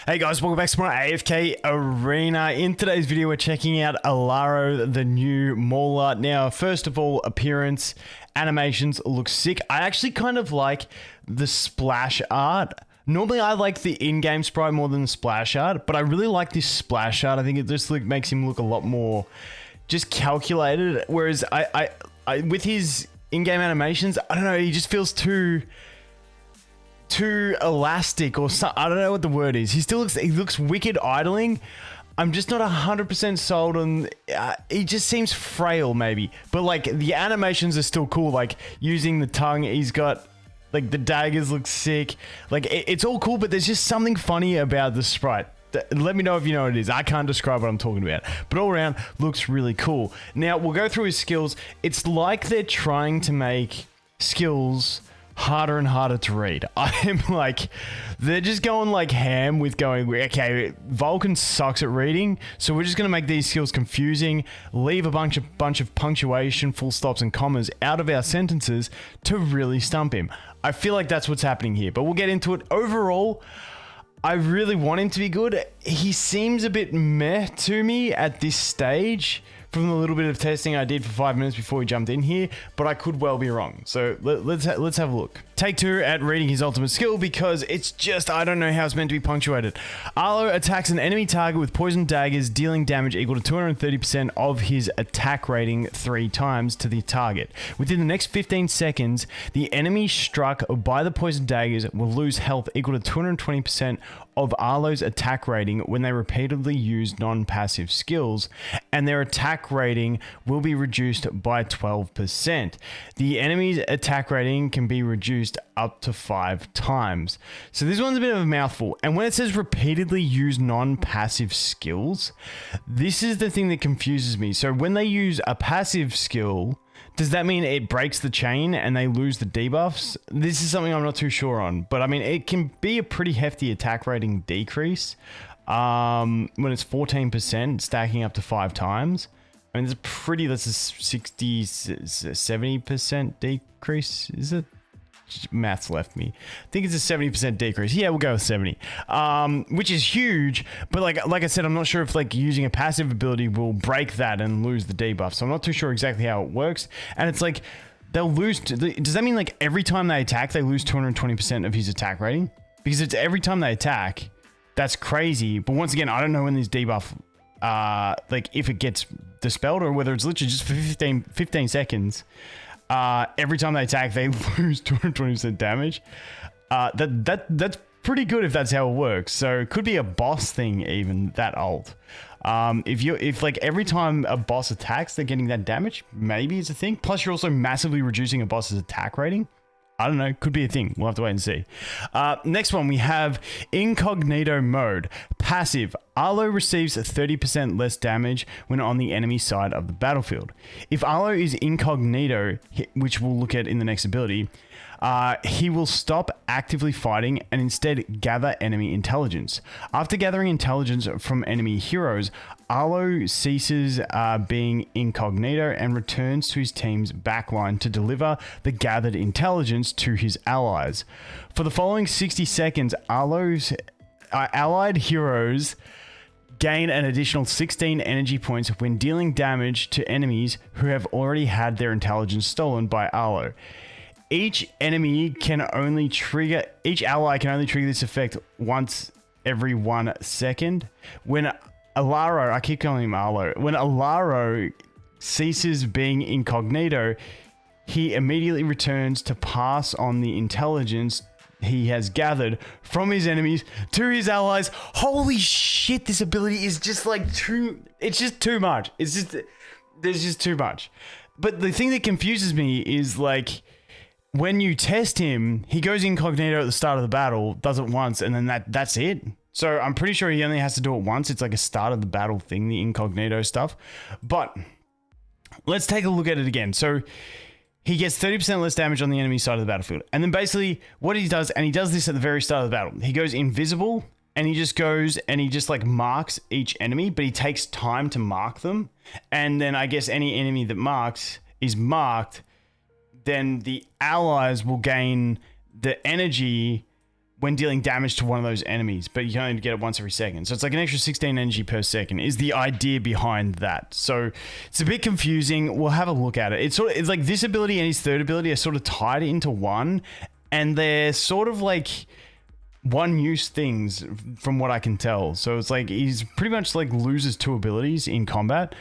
Hey guys, welcome back to more AFK Arena. In today's video, we're checking out Alaro, the new mauler. Now, first of all, appearance, animations look sick. I actually kind of like the splash art. Normally, I like the in-game sprite more than the splash art, but I really like this splash art. I think it just makes him look a lot more just calculated. Whereas I with his in-game animations, I don't know, he just feels too elastic or something. I don't know what the word is. He looks wicked idling. I'm just not 100% sold on. He just seems frail, maybe. But like the animations are still cool. Like using the tongue, he's got like the daggers look sick. Like it's all cool, but there's just something funny about the sprite. Let me know if you know what it is. I can't describe what I'm talking about, but all around looks really cool. Now we'll go through his skills. It's like they're trying to make skills harder and harder to read. I'm like, they're just going like ham with going, okay, Vulcan sucks at reading, so we're just going to make these skills confusing, leave a bunch of punctuation, full stops and commas out of our sentences to really stump him. I feel like that's what's happening here, but we'll get into it. Overall, I really want him to be good. He seems a bit meh to me at this stage from the little bit of testing I did for 5 minutes before we jumped in here, but I could well be wrong. So let's have a look. Take 2 at reading his ultimate skill because it's just, I don't know how it's meant to be punctuated. Alaro attacks an enemy target with poison daggers, dealing damage equal to 230% of his attack rating 3 times to the target. Within the next 15 seconds, the enemy struck by the poison daggers will lose health equal to 220% of Arlo's attack rating when they repeatedly use non-passive skills, and their attack rating will be reduced by 12%. The enemy's attack rating can be reduced up to 5 times. So this one's a bit of a mouthful. And when it says repeatedly use non-passive skills, this is the thing that confuses me. So when they use a passive skill, does that mean it breaks the chain and they lose the debuffs? This is something I'm not too sure on, but I mean, it can be a pretty hefty attack rating decrease when it's 14% stacking up to 5 times. I mean, that's a 60, 70% decrease, is it? Maths left me. I think it's a 70% decrease. Yeah, we'll go with 70, which is huge. But like I said, I'm not sure if like using a passive ability will break that and lose the debuff. So I'm not too sure exactly how it works. And it's like they'll lose. Does that mean like every time they attack, they lose 220% of his attack rating? Because it's every time they attack. That's crazy. But once again, I don't know when this debuff, like if it gets dispelled or whether it's literally just for 15 seconds. Every time they attack, they lose 220% damage. That's pretty good if that's how it works. So it could be a boss thing even that old. If like every time a boss attacks, they're getting that damage, maybe it's a thing. Plus you're also massively reducing a boss's attack rating. I don't know, could be a thing. We'll have to wait and see. Next one, we have Incognito mode. Passive. Arlo receives 30% less damage when on the enemy side of the battlefield. If Arlo is incognito, which we'll look at in the next ability, he will stop actively fighting and instead gather enemy intelligence. After gathering intelligence from enemy heroes, Arlo ceases being incognito and returns to his team's backline to deliver the gathered intelligence to his allies. For the following 60 seconds, Arlo's allied heroes gain an additional 16 energy points when dealing damage to enemies who have already had their intelligence stolen by Arlo. Each ally can only trigger this effect once every 1 second. When Alaro, I keep calling him Arlo, when Alaro ceases being incognito, he immediately returns to pass on the intelligence he has gathered from his enemies to his allies. Holy shit, this ability is just like it's just too much. There's just too much. But the thing that confuses me is like, when you test him, he goes incognito at the start of the battle, does it once, and then that's it. So I'm pretty sure he only has to do it once. It's like a start of the battle thing, the incognito stuff. But let's take a look at it again. So he gets 30% less damage on the enemy side of the battlefield. And then basically what he does, and he does this at the very start of the battle, he goes invisible and he just goes and he just like marks each enemy, but he takes time to mark them. And then I guess any enemy that is marked, then the allies will gain the energy when dealing damage to one of those enemies, but you can only get it once every second. So it's like an extra 16 energy per second is the idea behind that. So it's a bit confusing. We'll have a look at it. It's like this ability and his third ability are sort of tied into one, and they're sort of like one-use things from what I can tell. So it's like he's pretty much like loses two abilities in combat.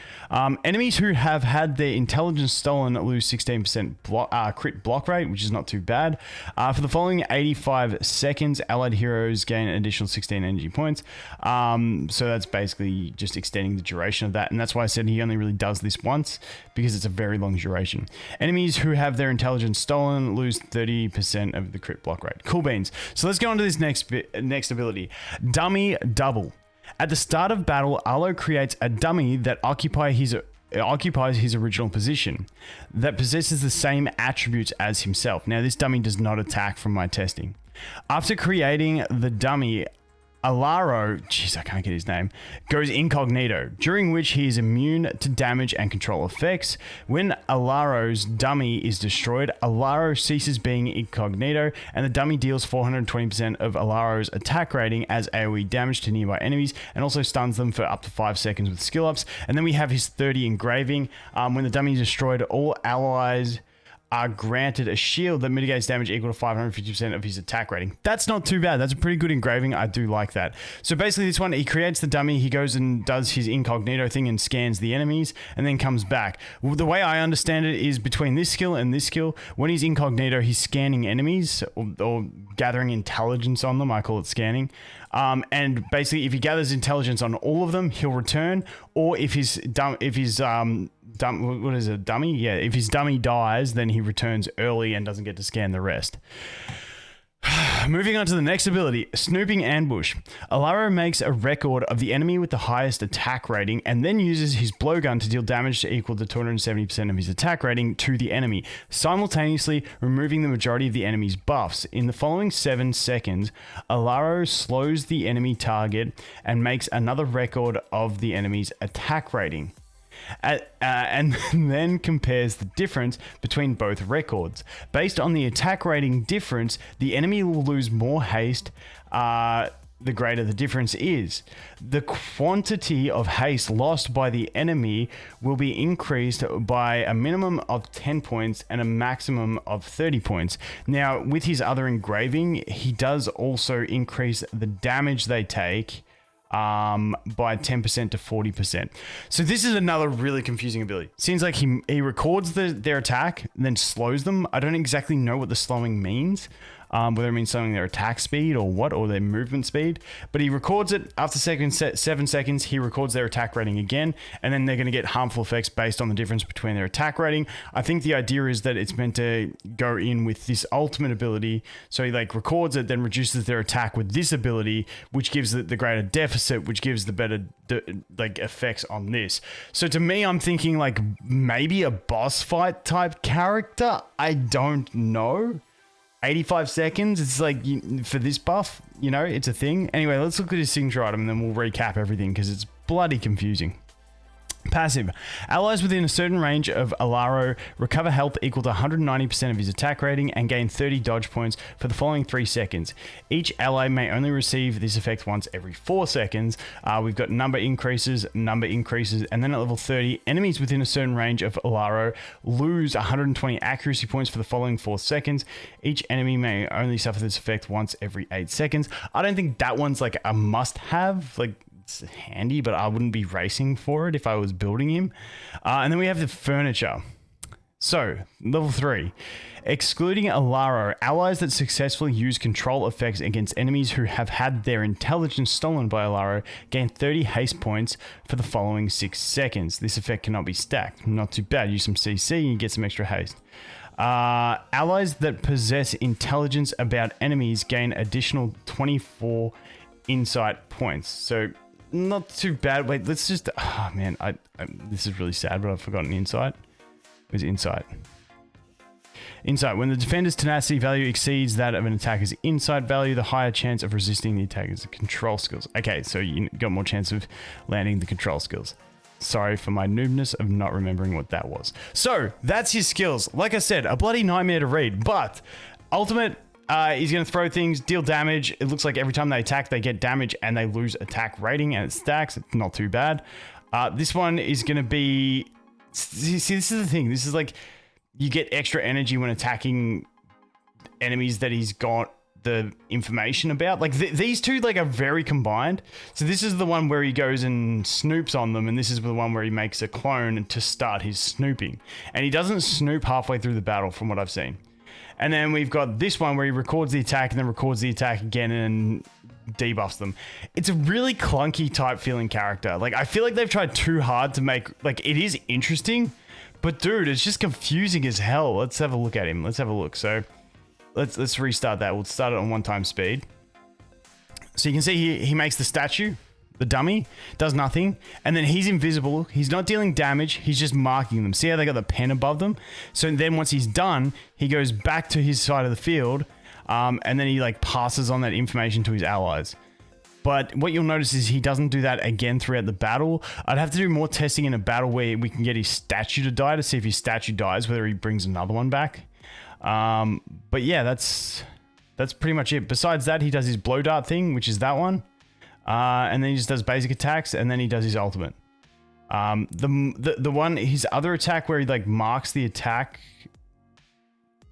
Enemies who have had their intelligence stolen lose 16% crit block rate, which is not too bad. For the following 85 seconds, allied heroes gain an additional 16 energy points. So that's basically just extending the duration of that, and that's why I said he only really does this once, because it's a very long duration. Enemies who have their intelligence stolen lose 30% of the crit block rate. Cool beans. So let's go on to this next ability. Dummy Double. At the start of battle, Alaro creates a dummy that occupies his original position, that possesses the same attributes as himself. Now, this dummy does not attack from my testing. After creating the dummy, Alaro, jeez, I can't get his name, goes incognito, during which he is immune to damage and control effects. When Alaro's dummy is destroyed, Alaro ceases being incognito, and the dummy deals 420% of Alaro's attack rating as AoE damage to nearby enemies, and also stuns them for up to 5 seconds with skill ups. And then we have his 30 engraving. When the dummy is destroyed, all allies are granted a shield that mitigates damage equal to 550% of his attack rating. That's not too bad. That's a pretty good engraving. I do like that. So basically this one, he creates the dummy, he goes and does his incognito thing and scans the enemies, and then comes back. Well, the way I understand it is between this skill and this skill, when he's incognito, he's scanning enemies or gathering intelligence on them. I call it scanning. And basically, if he gathers intelligence on all of them, he'll return. Or if his dummy? Yeah, if his dummy dies, then he returns early and doesn't get to scan the rest. Moving on to the next ability, Snooping Ambush. Alaro makes a record of the enemy with the highest attack rating and then uses his blowgun to deal damage to equal to 270% of his attack rating to the enemy, simultaneously removing the majority of the enemy's buffs. In the following 7 seconds, Alaro slows the enemy target and makes another record of the enemy's attack rating. And then compares the difference between both records. Based on the attack rating difference, the enemy will lose more haste the greater the difference is. The quantity of haste lost by the enemy will be increased by a minimum of 10 points and a maximum of 30 points. Now, with his other engraving, he does also increase the damage they take by 10% to 40%. So this is another really confusing ability. Seems like he records their attack and then slows them. I don't exactly know what the slowing means. Whether it means slowing their attack speed or what, or their movement speed. But he records it after 7 seconds. He records their attack rating again, and then they're going to get harmful effects based on the difference between their attack rating. I think the idea is that it's meant to go in with this ultimate ability. So he like records it, then reduces their attack with this ability, which gives the greater deficit, which gives the better like effects on this. So to me, I'm thinking like maybe a boss fight type character. I don't know. 85 seconds, it's like, for this buff, it's a thing. Anyway, let's look at his signature item and then we'll recap everything because it's bloody confusing. Passive. Allies within a certain range of Alaro recover health equal to 190% of his attack rating and gain 30 dodge points for the following 3 seconds. Each ally may only receive this effect once every 4 seconds. We've got number increases, and then at level 30, enemies within a certain range of Alaro lose 120 accuracy points for the following 4 seconds. Each enemy may only suffer this effect once every 8 seconds. I don't think that one's like a must-have, like, it's handy, but I wouldn't be racing for it if I was building him. And then we have the furniture. So, level 3. Excluding Alaro, allies that successfully use control effects against enemies who have had their intelligence stolen by Alaro gain 30 haste points for the following 6 seconds. This effect cannot be stacked. Not too bad. Use some CC and you get some extra haste. Allies that possess intelligence about enemies gain additional 24 insight points. So, not too bad. Wait, let's just... Oh, man. This is really sad, but I've forgotten insight. Where's insight? Insight. When the defender's tenacity value exceeds that of an attacker's insight value, the higher chance of resisting the attacker's control skills. Okay, so you got more chance of landing the control skills. Sorry for my noobness of not remembering what that was. So, that's his skills. Like I said, a bloody nightmare to read, but ultimate... He's going to throw things, deal damage. It looks like every time they attack, they get damage and they lose attack rating, and it stacks. It's not too bad. This one is going to be... See, this is the thing. This is like, you get extra energy when attacking enemies that he's got the information about. Like these two like are very combined. So this is the one where he goes and snoops on them, and this is the one where he makes a clone to start his snooping. And he doesn't snoop halfway through the battle from what I've seen. And then we've got this one where he records the attack and then records the attack again and debuffs them. It's a really clunky type feeling character. Like I feel like they've tried too hard to make, like, it is interesting, but dude, it's just confusing as hell. Let's have a look at him. Let's have a look. So let's restart that. We'll start it on 1x speed. So you can see he makes the statue, the dummy, does nothing, and then he's invisible. He's not dealing damage. He's just marking them. See how they got the pen above them? So then once he's done, he goes back to his side of the field, and then he like passes on that information to his allies. But what you'll notice is he doesn't do that again throughout the battle. I'd have to do more testing in a battle where we can get his statue to die to see if his statue dies, whether he brings another one back. But yeah, that's pretty much it. Besides that, he does his blow dart thing, which is that one. And then he just does basic attacks, and then he does his ultimate. The one, his other attack where he like marks the attack,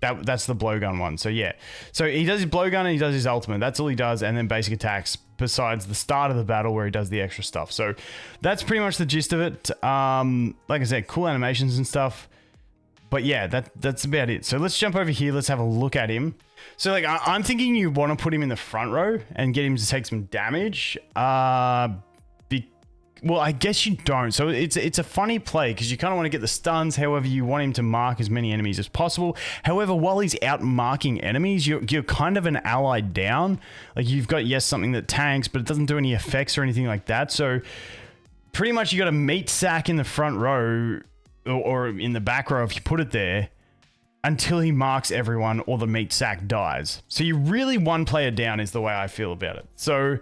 that's the blowgun one. So yeah, so he does his blowgun and he does his ultimate. That's all he does, and then basic attacks besides the start of the battle where he does the extra stuff. So that's pretty much the gist of it. Like I said, cool animations and stuff. But yeah, that's about it. So let's jump over here. Let's have a look at him. So like, I'm thinking you want to put him in the front row and get him to take some damage. Well, I guess you don't. So it's a funny play because you kind of want to get the stuns. However, you want him to mark as many enemies as possible. However, while he's out marking enemies, you're kind of an ally down. Like you've got, yes, something that tanks, but it doesn't do any effects or anything like that. So pretty much you got a meat sack in the front row or in the back row if you put it there until he marks everyone or the meat sack dies. So you really one player down is the way I feel about it. So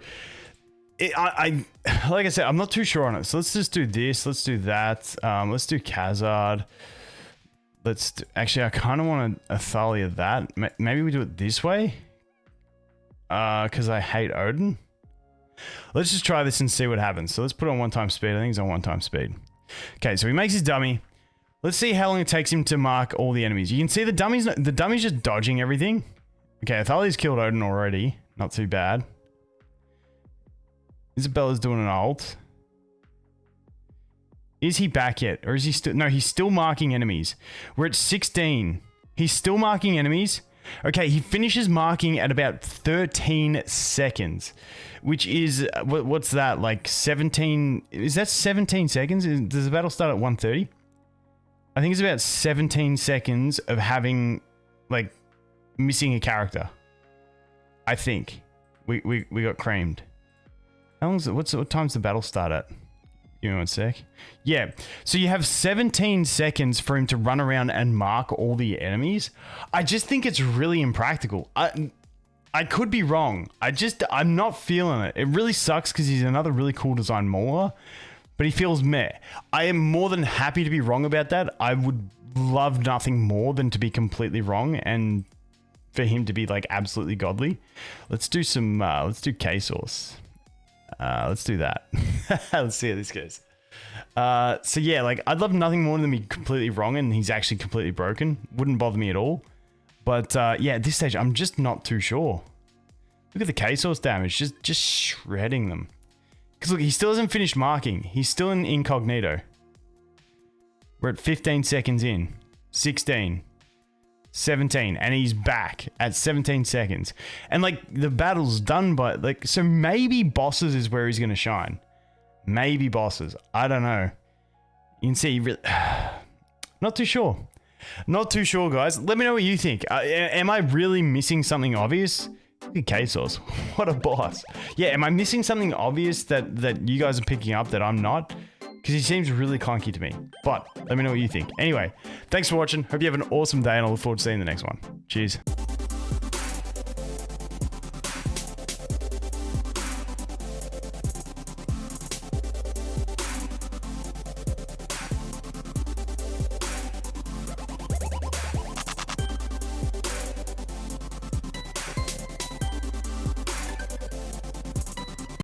I like I said, I'm not too sure on it. So let's just do this. Let's do that. Let's do Khazard. Actually, I kind of want a Thalia that. Maybe we do it this way. Because I hate Odin. Let's just try this and see what happens. So let's put it on 1x speed. I think it's on 1x speed. Okay, so he makes his dummy. Let's see how long it takes him to mark all the enemies. You can see the dummy's just dodging everything. Okay, Thalia's killed Odin already. Not too bad. Isabella's doing an ult. Is he back yet? Or is he still... No, he's still marking enemies. We're at 16. He's still marking enemies. Okay, he finishes marking at about 13 seconds. Which is... What's that? Like 17... Is that 17 seconds? Does the battle start at 1:30? I think it's about 17 seconds of having... Like... Missing a character. I think. We got creamed. How long is it? What time's the battle start at? Give me 1 sec. Yeah. So you have 17 seconds for him to run around and mark all the enemies. I just think it's really impractical. I could be wrong. I'm not feeling it. It really sucks because he's another really cool design mauler, but he feels meh. I am more than happy to be wrong about that. I would love nothing more than to be completely wrong and for him to be like absolutely godly. Let's do some, let's do K-Source. Let's do that. Let's see how this goes. So yeah, like I'd love nothing more than be completely wrong and he's actually completely broken. Wouldn't bother me at all. But yeah, at this stage, I'm just not too sure. Look at the K-Source damage, just shredding them. Because look, he still hasn't finished marking. He's still in Incognito. We're at 15 seconds in. 16. 17, and he's back at 17 seconds. And like the battle's done by like, so maybe bosses is where he's going to shine. Maybe bosses. I don't know. You can see, really, not too sure. Not too sure, guys. Let me know what you think. Am I really missing something obvious? Look at K-Source. What a boss. Yeah, am I missing something obvious that you guys are picking up that I'm not? Because he seems really clunky to me. But let me know what you think. Anyway, thanks for watching. Hope you have an awesome day and I look forward to seeing you in the next one. Cheers.